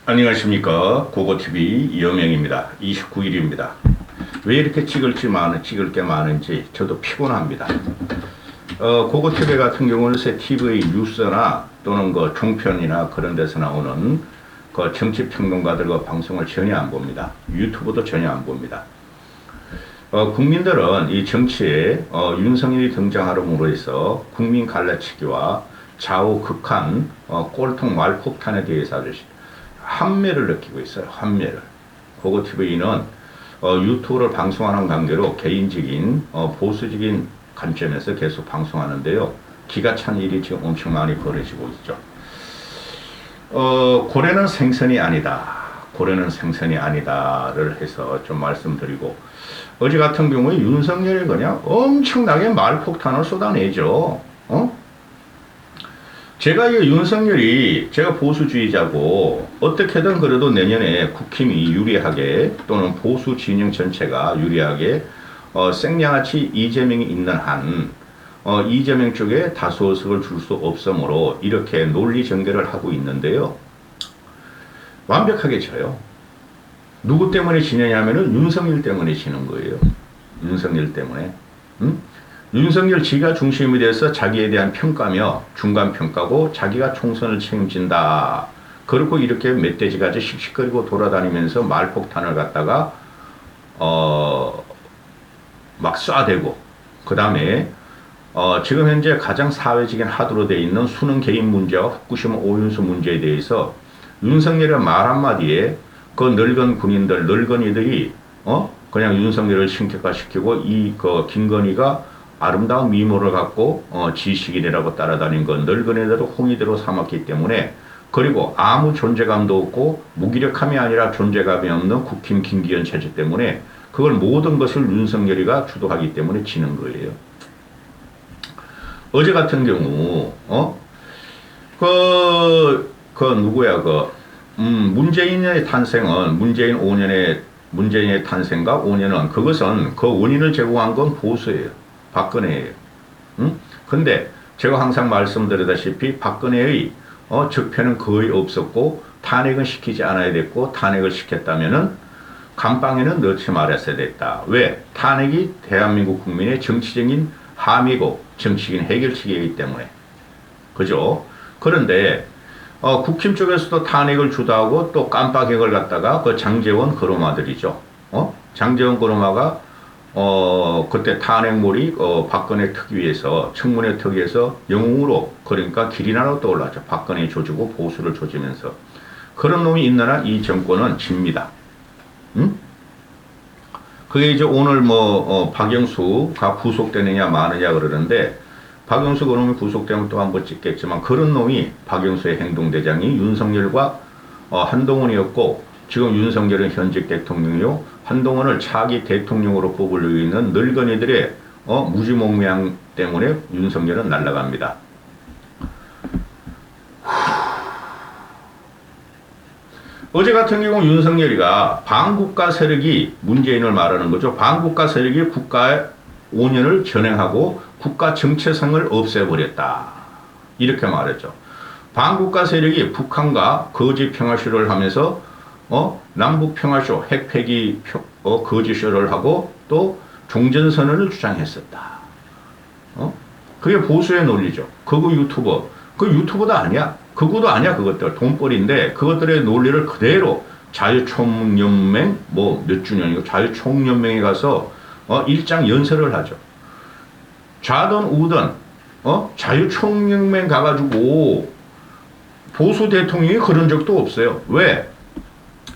안녕하십니까. 고고TV 이영명입니다. 29일입니다. 왜 이렇게 찍을 게 많은지 저도 피곤합니다. 고고TV 같은 경우는 새 TV 뉴스나 또는 그 종편이나 그런 데서 나오는 그 정치평론가들과 방송을 전혀 안 봅니다. 유튜브도 전혀 안 봅니다. 국민들은 이 정치에 윤석열이 등장함으로 해서 국민 갈라치기와 좌우 극한 꼴통 말폭탄에 대해서 아주 환멸을 느끼고 있어요. 환멸을. 고고TV는 유튜브를 방송하는 관계로 개인적인 보수적인 관점에서 계속 방송하는데요. 기가 찬 일이 지금 엄청 많이 벌어지고 있죠. 고래는 생선이 아니다. 고래는 생선이 아니다를 해서 좀 말씀드리고, 어제 같은 경우에 윤석열이 그냥 엄청나게 말폭탄을 쏟아내죠. 제가 보수주의자고 어떻게든 그래도 내년에 국힘이 유리하게 또는 보수 진영 전체가 유리하게 생양아치 이재명이 있는 한 이재명 쪽에 다수의석을 줄 수 없으므로 이렇게 논리 전개를 하고 있는데요. 완벽하게 져요. 누구 때문에 지느냐 하면은 윤석열 때문에 지는 거예요. 윤석열 때문에. 윤석열 지가 중심이 돼서 자기에 대한 평가며 중간평가고 자기가 총선을 책임진다. 그리고 이렇게 멧돼지같이 씩씩거리고 돌아다니면서 말폭탄을 갖다가 막 쏴대고, 그 다음에 지금 현재 가장 사회적인 하도로 되어 있는 수능 개입 문제와 후쿠시마 오염수 문제에 대해서 윤석열의 말 한마디에 그 늙은 군인들, 늙은이들이 그냥 윤석열을 신격화시키고 그 김건희가 아름다운 미모를 갖고 지식인이라고 따라다닌 건 늙은이대로 홍이대로 삼았기 때문에, 그리고 아무 존재감도 없고 무기력함이 아니라 존재감이 없는 국힘 김기현 체제 때문에 그걸 모든 것을 윤석열이가 주도하기 때문에 지는 거예요. 어제 같은 경우 문재인의 탄생은 문재인의 탄생과 5년은 그것은 그 원인을 제공한 건 보수예요. 박근혜예요. 근데 제가 항상 말씀드리다시피 박근혜의 적폐는 거의 없었고 탄핵은 시키지 않아야 됐고, 탄핵을 시켰다면은 감방에는 넣지 말았어야 됐다. 왜? 탄핵이 대한민국 국민의 정치적인 함이고 정치적인 해결책이기 때문에. 그죠? 그런데 국힘 쪽에서도 탄핵을 주도하고 또 깜빡이를 갖다가 그 장제원 거로마들이죠. 장제원 거로마가 그때 탄핵물이 박근혜 특위에서, 청문회 특위에서 영웅으로, 그러니까 기린하로 떠올랐죠. 박근혜 조지고 보수를 조지면서. 그런 놈이 있는 한 이 정권은 집니다. 그게 이제 오늘 박영수가 구속되느냐 마느냐 그러는데, 박영수 그놈이 구속되면 또 한번 찍겠지만, 그런 놈이 박영수의 행동대장이 윤석열과 한동훈이었고, 지금 윤석열은 현직 대통령이요, 한동훈을 차기 대통령으로 뽑으려고 있는 늙은이들의 무지몽매함 때문에 윤석열은 날아갑니다. 어제 같은 경우 윤석열이가 반국가 세력이 문재인을 말하는 거죠. 반국가 세력이 국가의 5년을 전행하고 국가 정체성을 없애버렸다. 이렇게 말했죠. 반국가 세력이 북한과 거짓 평화쇼를 하면서 남북 평화쇼, 핵폐기 거짓쇼를 하고 또 종전선언을 주장했었다. 그게 보수의 논리죠. 그거 유튜버. 그 유튜버도 아니야. 그거도 아니야. 그것들 돈벌이인데 그것들의 논리를 그대로 자유총연맹 몇 주년이고 자유총연맹에 가서 일장 연설을 하죠. 좌든 우든 자유총연맹 가가지고 보수 대통령이 그런 적도 없어요. 왜?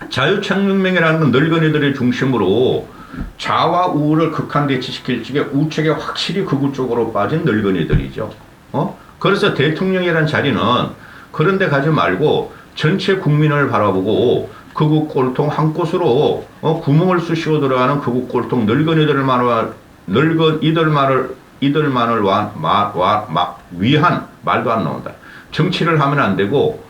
자유총연맹이라는 건 늙은이들의 중심으로 좌와 우를 극한대치시킬 적에 우측에 확실히 극우 쪽으로 빠진 늙은이들이죠. 그래서 대통령이란 자리는 그런 데 가지 말고 전체 국민을 바라보고 극우 꼴통 한 곳으로 구멍을 쑤시고 들어가는 극우 꼴통 늙은이들만을 위한 말도 안 나온다. 정치를 하면 안 되고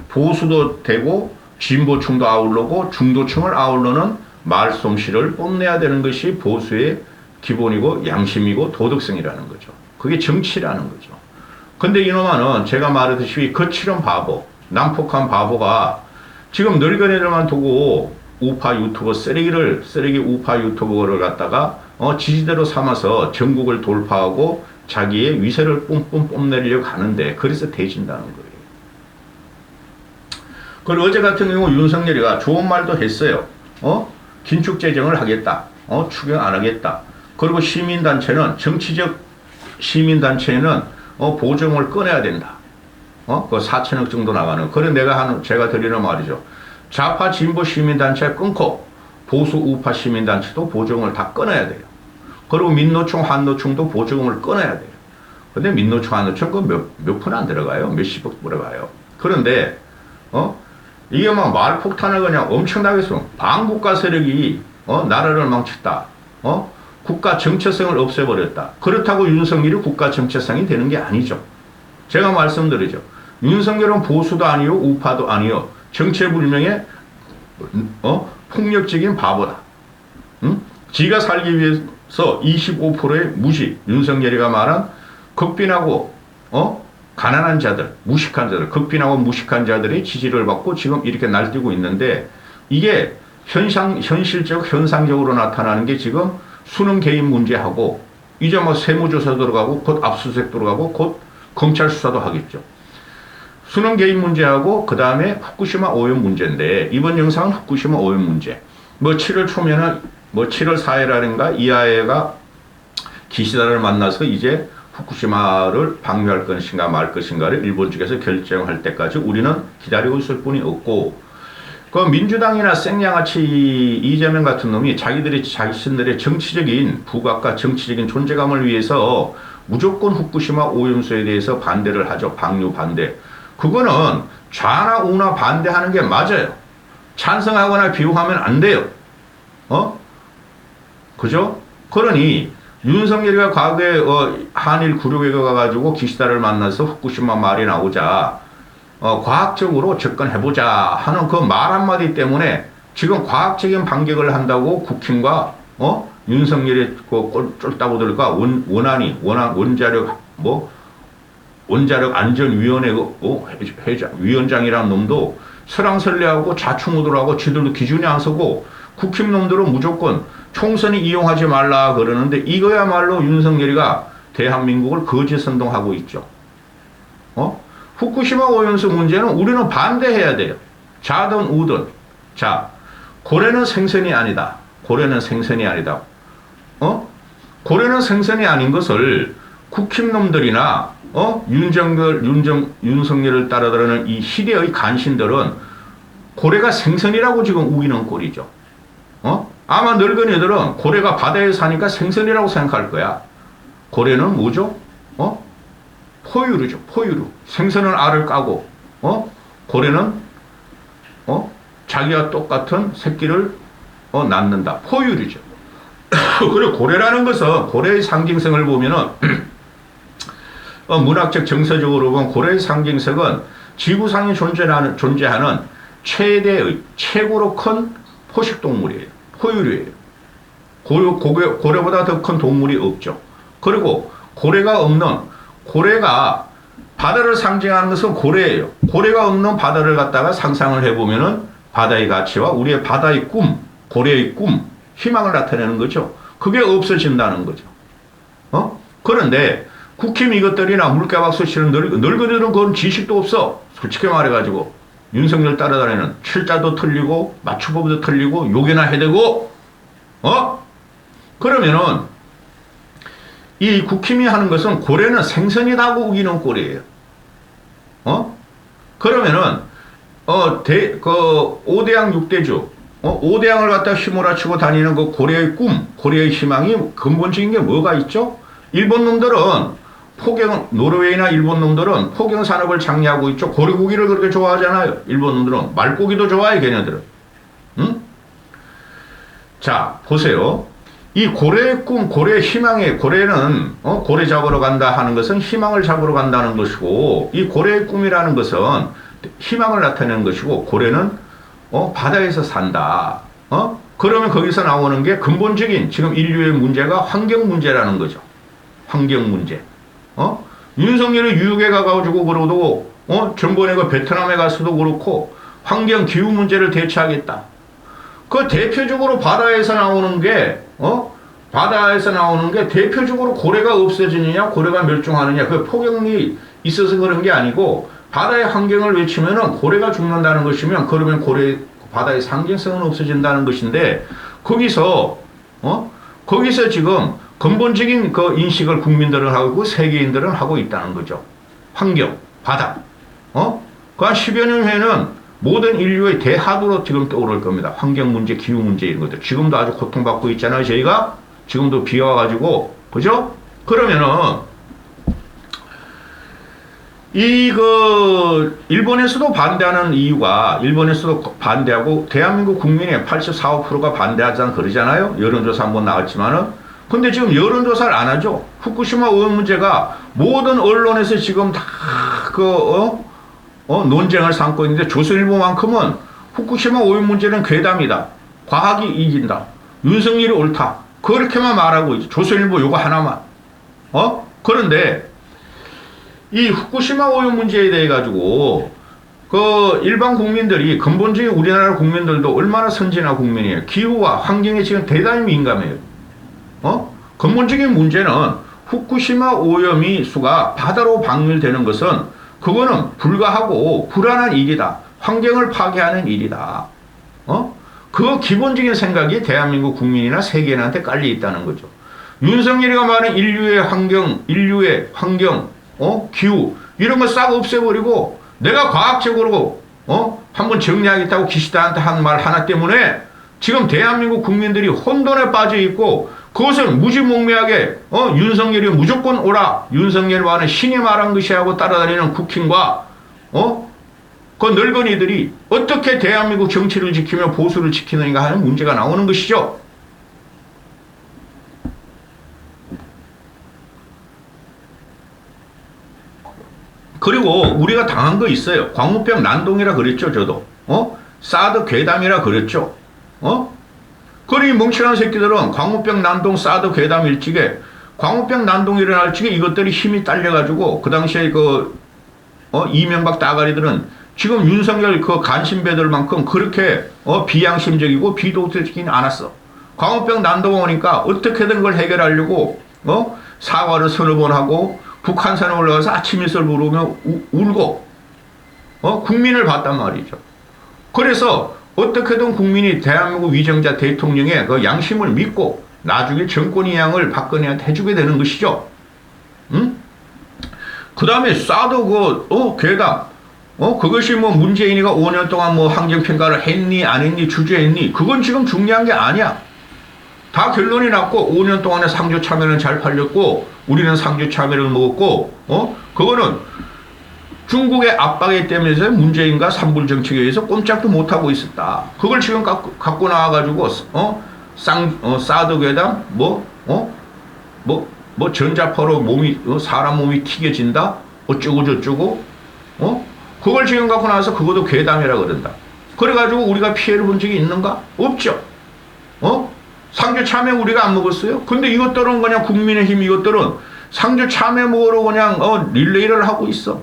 보수도 되고 진보층도 아울러고 중도층을 아울러는 말솜씨를 뽐내야 되는 것이 보수의 기본이고 양심이고 도덕성이라는 거죠. 그게 정치라는 거죠. 근데 이놈아는 제가 말했듯이 거칠은 바보, 난폭한 바보가 지금 늙은이들만 두고 우파 유튜버 쓰레기 우파 유튜버를 갖다가 지지대로 삼아서 전국을 돌파하고 자기의 위세를 뿜뿜 뽐내려고 하는데 그래서 대진다는 거예요. 그리고 어제 같은 경우 윤석열이가 좋은 말도 했어요. 긴축 재정을 하겠다. 추경 안 하겠다. 그리고 시민단체는 정치적 시민단체는 보증을 꺼내야 된다. 그 4천억 정도 나가는. 그래 제가 드리는 말이죠. 좌파 진보 시민단체 끊고 보수 우파 시민단체도 보증을 다 끊어야 돼요. 그리고 민노총 한노총도 보증을 끊어야 돼요. 근데 민노총 한노총 그 몇 푼 안 들어가요. 몇십억 들어가요. 그런데 이게 막 말폭탄을 그냥 엄청나게 쏘. 반국가 세력이 나라를 망쳤다. 국가 정체성을 없애버렸다. 그렇다고 윤석열이 국가 정체성이 되는 게 아니죠. 제가 말씀드리죠. 윤석열은 보수도 아니요 우파도 아니요 정체불명의 폭력적인 바보다. 응? 지가 살기 위해서 25%의 무시, 윤석열이가 말한 극빈하고 가난한 자들, 무식한 자들, 극빈하고 무식한 자들의 지지를 받고 지금 이렇게 날뛰고 있는데 이게 현실적 현상적으로 나타나는 게 지금 수능 개입 문제하고 이제 뭐 세무조사 들어가고 곧 압수수색 들어가고 곧 검찰 수사도 하겠죠. 수능 개입 문제하고 그 다음에 후쿠시마 오염 문제인데 이번 영상은 후쿠시마 오염 문제. 뭐 7월 초면은 뭐 7월 4일이라든가 이하에가 기시다를 만나서 이제 후쿠시마를 방류할 것인가 말 것인가를 일본 측에서 결정할 때까지 우리는 기다리고 있을 뿐이 없고 그 민주당이나 생양아치 이재명 같은 놈이 자신들의 정치적인 부각과 정치적인 존재감을 위해서 무조건 후쿠시마 오염수에 대해서 반대를 하죠. 방류 반대. 그거는 좌나 우나 반대하는 게 맞아요. 찬성하거나 비호하면 안 돼요. 그죠? 그러니 윤석열이가 과거에 한일 구력에 가가지고 기시다를 만나서 후쿠시마 말이 나오자 과학적으로 접근해보자 하는 그 말 한마디 때문에 지금 과학적인 반격을 한다고 국힘과 윤석열의 그 쫄따구들과 원자력 안전위원회 위원장이라는 놈도 설랑설레하고 자충우돌하고 지들도 기준이 안 서고 국힘 놈들은 무조건 총선이 이용하지 말라 그러는데 이거야말로 윤석열이가 대한민국을 거짓 선동하고 있죠. 후쿠시마 오염수 문제는 우리는 반대해야 돼요. 자든 우든. 자, 고래는 생선이 아니다. 고래는 생선이 아니다. 고래는 생선이 아닌 것을 국힘 놈들이나 윤석열을 따라다니는 이 시대의 간신들은 고래가 생선이라고 지금 우기는 꼴이죠. 아마 늙은이들은 고래가 바다에 사니까 생선이라고 생각할 거야. 고래는 뭐죠? 포유류죠. 포유류. 생선은 알을 까고, 고래는, 자기와 똑같은 새끼를, 낳는다. 포유류죠. 그리고 고래라는 것은, 고래의 상징성을 보면은, 문학적 정서적으로 보면 고래의 상징성은 지구상에 존재하는 최고로 큰 포식동물이에요. 포유류예요. 고래보다 더 큰 동물이 없죠. 그리고 고래가 바다를 상징하는 것은 고래예요. 고래가 없는 바다를 갖다가 상상을 해보면은 바다의 가치와 우리의 바다의 꿈, 고래의 꿈, 희망을 나타내는 거죠. 그게 없어진다는 거죠. 그런데 국힘 이것들이나 물개박수 치는 늙은이들은 그건 지식도 없어. 솔직히 말해가지고 윤석열 따라다니는 철자도 틀리고 맞춤법도 틀리고 욕이나 해대고 그러면은 이 국힘이 하는 것은 고래는 생선이라고 우기는 꼴이에요. 그러면은 그 5대양 6대주 5대양을 갖다 휘몰아치고 다니는 그 고래의 꿈, 고래의 희망이 근본적인 게 뭐가 있죠? 일본 놈들은 노르웨이나 일본 놈들은 포경 산업을 장려하고 있죠. 고래고기를 그렇게 좋아하잖아요. 일본 놈들은 말고기도 좋아해, 걔네들은. 응? 자, 보세요. 이 고래의 꿈, 고래의 희망에 고래는 고래 잡으러 간다 하는 것은 희망을 잡으러 간다는 것이고 이 고래의 꿈이라는 것은 희망을 나타내는 것이고 고래는 바다에서 산다. 그러면 거기서 나오는 게 근본적인 지금 인류의 문제가 환경 문제라는 거죠. 환경 문제. 윤석열이 뉴욕에 가가지고 그러고 전번에 그 베트남에 가서도 그렇고 환경 기후 문제를 대처하겠다. 그 대표적으로 바다에서 나오는 게 바다에서 나오는 게 대표적으로 고래가 없어지느냐 고래가 멸종하느냐 그 폭염이 있어서 그런 게 아니고 바다의 환경을 외치면은 고래가 죽는다는 것이면 그러면 고래 바다의 상징성은 없어진다는 것인데 거기서 거기서 지금 근본적인 그 인식을 국민들은 하고 세계인들은 하고 있다는 거죠. 환경, 바다. 그 한 10여 년 후에는 모든 인류의 대하도로 지금 떠오를 겁니다. 환경 문제, 기후 문제 이런 것들. 지금도 아주 고통받고 있잖아요. 저희가 지금도 비 와가지고 그죠? 그러면은 일본에서도 반대하는 이유가 일본에서도 반대하고 대한민국 국민의 84, 5%가 반대하자 그러잖아요. 여론조사 한번 나왔지만은 근데 지금 여론조사를 안 하죠. 후쿠시마 오염 문제가 모든 언론에서 지금 다 논쟁을 삼고 있는데 조선일보만큼은 후쿠시마 오염 문제는 괴담이다. 과학이 이긴다. 윤석열이 옳다. 그렇게만 말하고 있죠. 조선일보 요거 하나만. 그런데 이 후쿠시마 오염 문제에 대해 가지고 그 일반 국민들이 근본적인 우리나라 국민들도 얼마나 선진한 국민이에요. 기후와 환경에 지금 대단히 민감해요. 근본적인 문제는 후쿠시마 오염이 수가 바다로 방류되는 것은 그거는 불가하고 불안한 일이다. 환경을 파괴하는 일이다. 그 기본적인 생각이 대한민국 국민이나 세계인한테 깔려 있다는 거죠. 윤석열이가 말하는 인류의 환경, 기후 이런 거 싹 없애버리고 내가 과학적으로 한번 정리하겠다고 기시다한테 한 말 하나 때문에 지금 대한민국 국민들이 혼돈에 빠져 있고 그것을 무지몽매하게 윤석열이 무조건 오라 윤석열과는 신이 말한 것이 하고 따라다니는 국힘과 그 늙은이들이 어떻게 대한민국 정치를 지키며 보수를 지키는가 하는 문제가 나오는 것이죠. 그리고 우리가 당한 거 있어요. 광우병 난동이라 그랬죠. 저도 사드 괴담이라 그랬죠. 그러니 멍청한 새끼들은 광우병 난동 사드 괴담 일찍에 광우병 난동 일어날 적에 이것들이 힘이 딸려가지고 그 당시에 이명박 따가리들은 지금 윤석열 그 간신배들만큼 그렇게 비양심적이고 비도덕적이진 않았어. 광우병 난동 오니까 어떻게든 그걸 해결하려고 사과를 서너 번 하고 북한산에 올라가서 아침 이슬 부르며 울고 국민을 봤단 말이죠. 그래서 어떻게든 국민이 대한민국 위정자 대통령의 그 양심을 믿고 나중에 정권 이양을 박근혜한테 해주게 되는 것이죠. 그 다음에 사드 괴담 그것이 문재인이가 5년 동안 환경평가를 했니 안 했니 주저했니 그건 지금 중요한 게 아니야. 다 결론이 났고 5년 동안에 상주 참외는 잘 팔렸고 우리는 상주 참외를 먹었고 그거는 중국의 압박에 때문에 문재인과 산불 정책에 의해서 꼼짝도 못하고 있었다. 그걸 지금 갖고 나와가지고 사드 괴담 전자파로 사람 몸이 튀겨진다 어쩌고 저쩌고 그걸 지금 갖고 나와서 그것도 괴담이라 그런다. 그래가지고 우리가 피해를 본 적이 있는가? 없죠. 상주 참외 우리가 안 먹었어요? 근데 이것들은 그냥 국민의힘 이것들은 상주 참외 먹으러 그냥 릴레이를 하고 있어.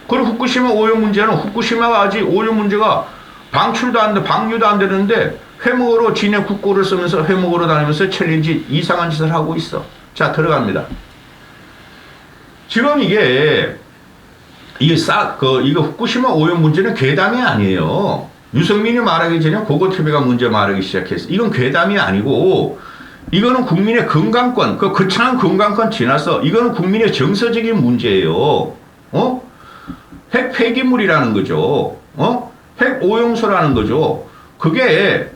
그리고 후쿠시마 오염 문제는 후쿠시마가 아직 오염 문제가 방류도 안 되는데 회먹으로 지네 국고를 쓰면서 회먹으로 다니면서 챌린지 이상한 짓을 하고 있어. 자, 들어갑니다. 지금 이게 후쿠시마 오염 문제는 괴담이 아니에요. 유승민이 말하기 전에 고고TV가 먼저 말하기 시작했어. 이건 괴담이 아니고 이거는 국민의 건강권, 그 거창한 건강권 지나서 이거는 국민의 정서적인 문제예요. 핵 폐기물이라는 거죠. 핵 오염수라는 거죠. 그게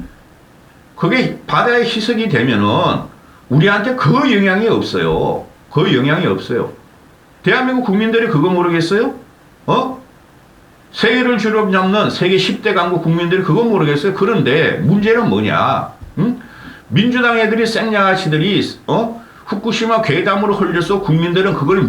바다에 희석이 되면은 우리한테 그 영향이 없어요. 그 영향이 없어요. 대한민국 국민들이 그거 모르겠어요? 세계를 주름 잡는 세계 10대 강국 국민들이 그거 모르겠어요? 그런데 문제는 뭐냐? 민주당 애들이 생양아치들이 후쿠시마 괴담으로 흘려서 국민들은 그거를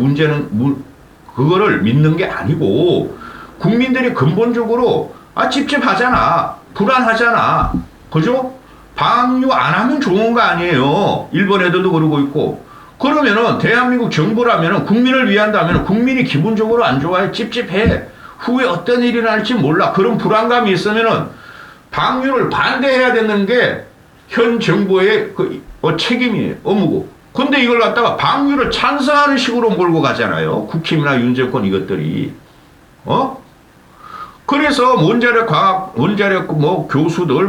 믿는 게 아니고 국민들이 근본적으로 찝찝하잖아. 불안하잖아. 그죠? 방류 안 하면 좋은 거 아니에요. 일본 애들도 그러고 있고. 그러면은 대한민국 정부라면은 국민을 위한다면 국민이 기본적으로 안 좋아해. 찝찝해. 후에 어떤 일이 날지 몰라. 그런 불안감이 있으면은 방류를 반대해야 되는 게 현 정부의 책임이에요. 업무고. 근데 이걸 갖다가 방류를 찬성하는 식으로 몰고 가잖아요. 국힘이나 윤정권 이것들이. 그래서 원자력 교수들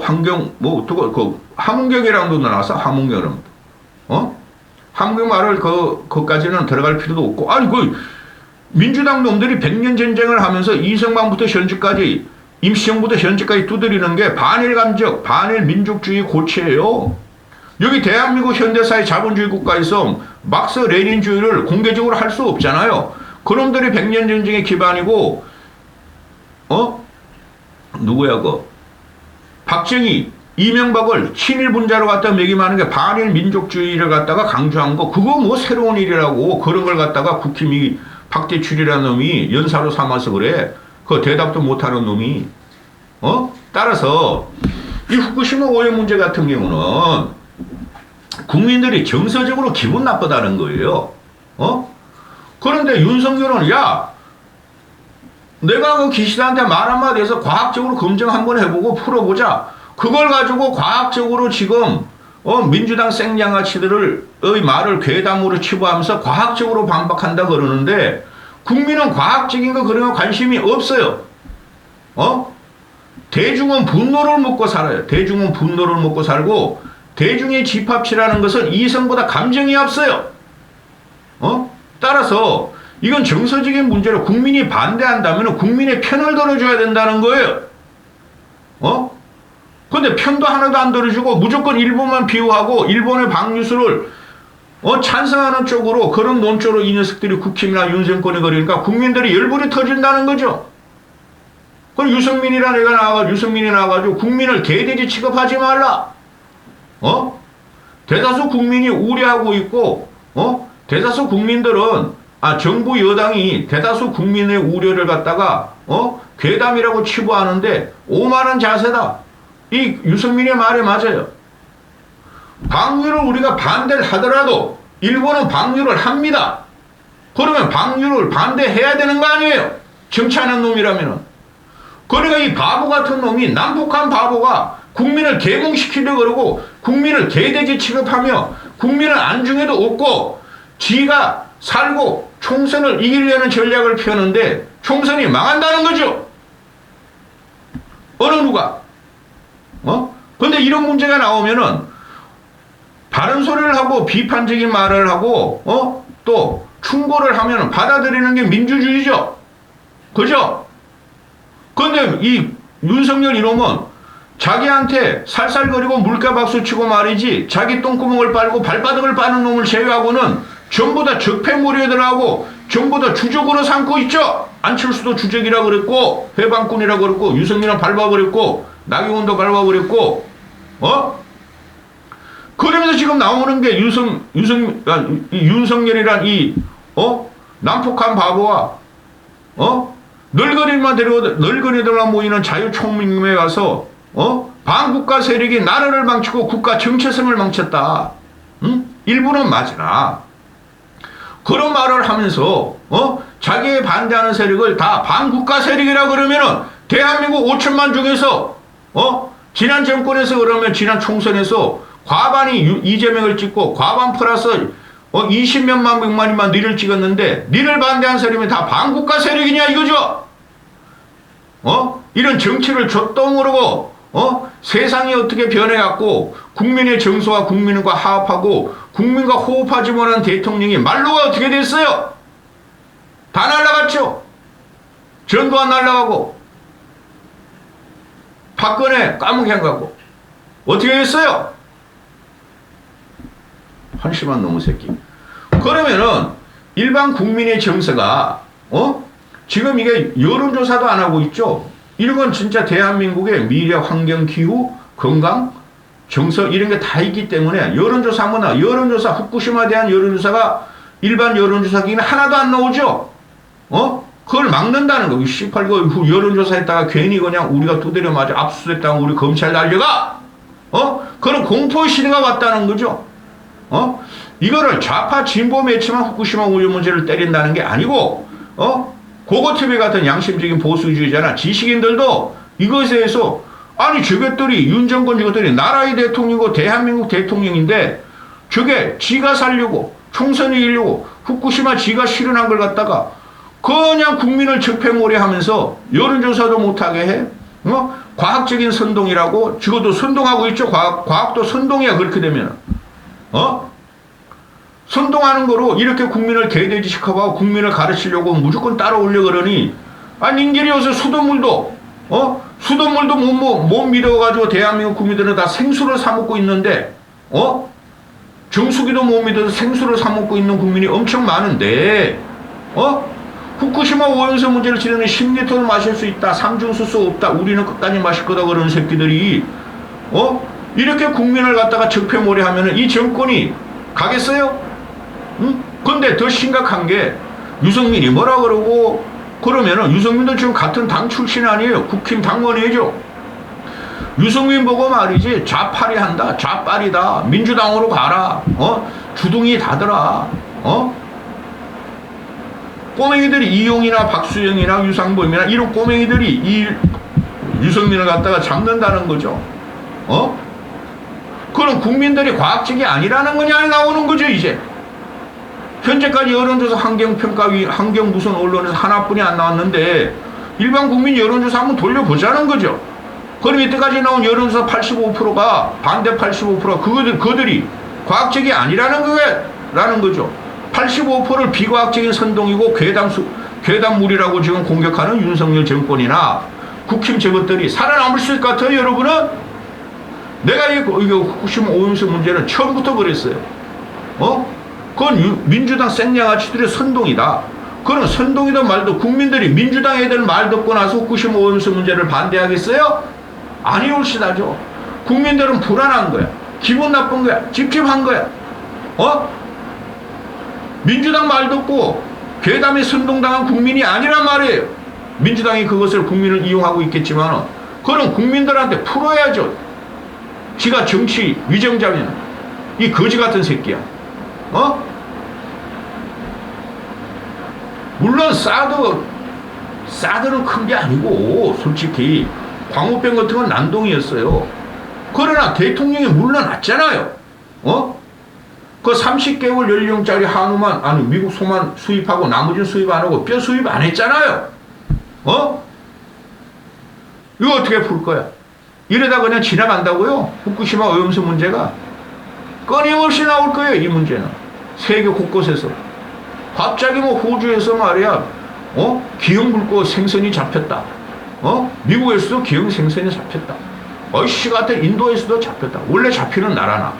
환경 함흥경이랑도 나와서 함흥경은 함흥경 말을 거기까지는 들어갈 필요도 없고 아니 민주당 놈들이 100년 전쟁을 하면서 이승만부터 현재까지 임시정부터 현재까지 두드리는 게 반일 감적, 반일 민족주의 고치예요. 여기 대한민국 현대사의 자본주의 국가에서 막스 레닌주의를 공개적으로 할 수 없잖아요. 그놈들이 100년 전쟁의 기반이고 누구야 박정희, 이명박을 친일 분자로 갖다가 매김하는 게 반일 민족주의를 갖다가 강조한 거 그거 새로운 일이라고 그런 걸 갖다가 국힘이 박대출이라는 놈이 연사로 삼아서 그래. 그 대답도 못하는 놈이 따라서 이 후쿠시마 오염 문제 같은 경우는 국민들이 정서적으로 기분 나쁘다는 거예요. 그런데 윤석열은 내가 그 기시다한테 말 한마디 해서 과학적으로 검증 한번 해보고 풀어보자. 그걸 가지고 과학적으로 지금 민주당 생양아치들의 말을 괴담으로 치부하면서 과학적으로 반박한다 그러는데 국민은 과학적인 거 그런 거 관심이 없어요. 대중은 분노를 먹고 살아요. 대중은 분노를 먹고 살고 대중의 집합치라는 것은 이성보다 감정이 앞서요. 따라서 이건 정서적인 문제로 국민이 반대한다면 국민의 편을 들어줘야 된다는 거예요. 근데 편도 하나도 안 들어주고 무조건 일본만 비호하고 일본의 방류수를 찬성하는 쪽으로 그런 논조로 이 녀석들이 국힘이나 윤정권이 그러니까 국민들이 열불이 터진다는 거죠. 그럼 유승민이 나와가지고 국민을 개돼지 취급하지 말라. 대다수 국민이 우려하고 있고, 대다수 국민들은, 정부 여당이 대다수 국민의 우려를 갖다가, 괴담이라고 치부하는데, 오만한 자세다. 이 유승민의 말이 맞아요. 방류를 우리가 반대를 하더라도 일본은 방류를 합니다. 그러면 방류를 반대해야 되는 거 아니에요? 정치하는 놈이라면은. 그러니까 이 바보 같은 놈이 난폭한 바보가 국민을 개몽시키려고 그러고 국민을 개돼지 취급하며 국민을 안중에도 없고 지가 살고 총선을 이기려는 전략을 펴는데 총선이 망한다는 거죠. 어느 누가? 근데 이런 문제가 나오면은 바른 소리를 하고 비판적인 말을 하고 또 충고를 하면 받아들이는 게 민주주의죠. 그죠? 근데 이 윤석열 이놈은 자기한테 살살거리고 물가 박수 치고 말이지 자기 똥구멍을 빨고 발바닥을 빠는 놈을 제외하고는 전부 다 적폐무리들하고 전부 다 주적으로 삼고 있죠. 안철수도 주적이라 그랬고 해방꾼이라 그랬고 유승민은 밟아버렸고 나경원도 밟아버렸고 그러면서 지금 나오는 게 윤석열이란 이 난폭한 바보와 널거리들만 모이는 자유총민회에 가서 반국가 세력이 나라를 망치고 국가 정체성을 망쳤다. 일부는 맞으나 그런 말을 하면서 자기의 반대하는 세력을 다 반국가 세력이라 그러면은 대한민국 5천만 중에서 지난 정권에서 그러면 지난 총선에서 과반이 이재명을 찍고 과반 플러스 20몇만 백만이만 니를 찍었는데 니를 반대한 세력이 다 반국가 세력이냐 이거죠. 이런 정치를 줬도 모르고 세상이 어떻게 변해갖고 국민의 정서와 국민과 화합하고 국민과 호흡하지 못한 대통령이 말로가 어떻게 됐어요? 다 날라갔죠. 전두환 날라가고 박근혜 까무게 한 거고 어떻게 됐어요? 한심한 놈의 새끼. 그러면은 일반 국민의 정서가 지금 이게 여론조사도 안 하고 있죠. 이건 진짜 대한민국의 미래, 환경, 기후, 건강, 정서 이런 게 다 있기 때문에 여론조사 한번 여론조사 후쿠시마에 대한 여론조사가 일반 여론조사 기는 하나도 안 나오죠. 그걸 막는다는 거. 18거 여론조사했다가 괜히 그냥 우리가 두드려 맞아 압수수색당하고 우리 검찰 날려가. 그런 공포의 시대가 왔다는 거죠. 이거를 좌파 진보 매체만 후쿠시마 오염 문제를 때린다는 게 아니고 고거TV 같은 양심적인 보수주의자나 지식인들도 이것에 대해서 아니 저것들이 윤 정권 저것들이 나라의 대통령이고 대한민국 대통령인데 저게 지가 살려고 총선이 이기려고 후쿠시마 지가 실현한 걸 갖다가 그냥 국민을 적폐몰이하면서 여론조사도 못하게 해? 과학적인 선동이라고 적어도 선동하고 있죠. 과학도 선동이야 그렇게 되면. 선동하는 거로 이렇게 국민을 개돼지식하고 국민을 가르치려고 무조건 따라오려 그러니 인간이 요새 수돗물도 못 믿어가지고 대한민국 국민들은 다 생수를 사 먹고 있는데 정수기도 못 믿어서 생수를 사 먹고 있는 국민이 엄청 많은데 후쿠시마 오염수 문제를 치르는 10리터를 마실 수 있다. 삼중수소 없다. 우리는 끝까지 마실 거다 그러는 새끼들이 이렇게 국민을 갖다가 적폐몰이하면은 이 정권이 가겠어요? 근데 더 심각한 게 유승민이 뭐라 그러고 그러면은 유승민도 지금 같은 당 출신 아니에요. 국힘 당원이죠. 유승민 보고 말이지 좌파리 한다. 좌빨이다. 민주당으로 가라. 주둥이 닫으라. 꼬맹이들이 이용이나 박수영이나 유상범이나 이런 꼬맹이들이 이 유승민을 갖다가 잡는다는 거죠. 그럼 국민들이 과학적이 아니라는 거냐 나오는 거죠 이제. 현재까지 여론조사 환경평가위 환경 무슨 언론에서 하나뿐이 안 나왔는데 일반 국민 여론조사 한번 돌려보자는 거죠. 그럼 이때까지 나온 여론조사 85%가 반대 85%가 그들이 과학적이 아니라는 거라는 거죠. 85%를 비과학적인 선동이고 괴담물이라고 지금 공격하는 윤석열 정권이나 국힘 저것들이 살아남을 수 있을 것 같아요 여러분은? 내가 이 후쿠시마 오염수 문제는 처음부터 그랬어요. 그건 민주당 생양아치들의 선동이다. 그런 선동이든 말도 국민들이 민주당 애들 말 듣고 나서 후쿠시마 오염수 문제를 반대하겠어요? 아니 올시다죠. 국민들은 불안한 거야. 기분 나쁜 거야. 찝찝한 거야. 민주당 말 듣고 괴담에 선동당한 국민이 아니란 말이에요. 민주당이 그것을 국민을 이용하고 있겠지만 그런 국민들한테 풀어야죠. 지가 정치 위정자면 이 거지 같은 새끼야. 물론 사드는 큰 게 아니고 솔직히 광우병 같은 건 난동이었어요. 그러나 대통령이 물러났잖아요. 그 30개월 연령짜리 한우만 미국 소만 수입하고 나머지는 수입 안 하고 뼈 수입 안 했잖아요. 이거 어떻게 풀 거야? 이러다 그냥 지나간다고요? 후쿠시마 오염수 문제가 끊임없이 나올 거예요. 이 문제는 세계 곳곳에서 갑자기 호주에서 말이야 기형물고 생선이 잡혔다. 미국에서도 기형 생선이 잡혔다. 어이씨 같은 인도에서도 잡혔다. 원래 잡히는 나라나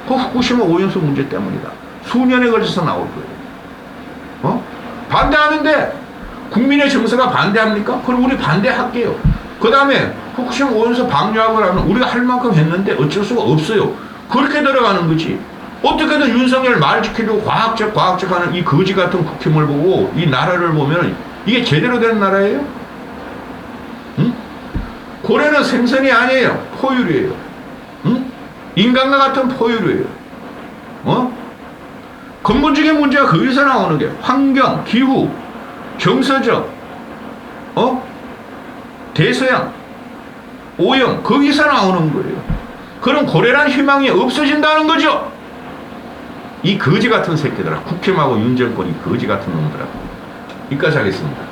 그 후쿠시마 오염수 문제 때문이다. 수년에 걸쳐서 나올 거예요. 반대하는데 국민의 정서가 반대합니까? 그럼 우리 반대할게요. 그 다음에 후쿠시마 오염수 방류하고 하면 우리가 할 만큼 했는데 어쩔 수가 없어요. 그렇게 들어가는 거지. 어떻게든 윤석열 말 지키려고 과학적 하는 이 거지 같은 국힘을 보고 이 나라를 보면 이게 제대로 된 나라예요? 고래는 생선이 아니에요. 포유류예요. 인간과 같은 포유류예요. 근본적인 문제가 거기서 나오는 게 환경, 기후, 정서적, 대서양, 오염 거기서 나오는 거예요. 그럼 고래란 희망이 없어진다는 거죠. 이 거지 같은 새끼들아, 국힘하고 윤정권이 거지 같은 놈들아. 여기까지 하겠습니다.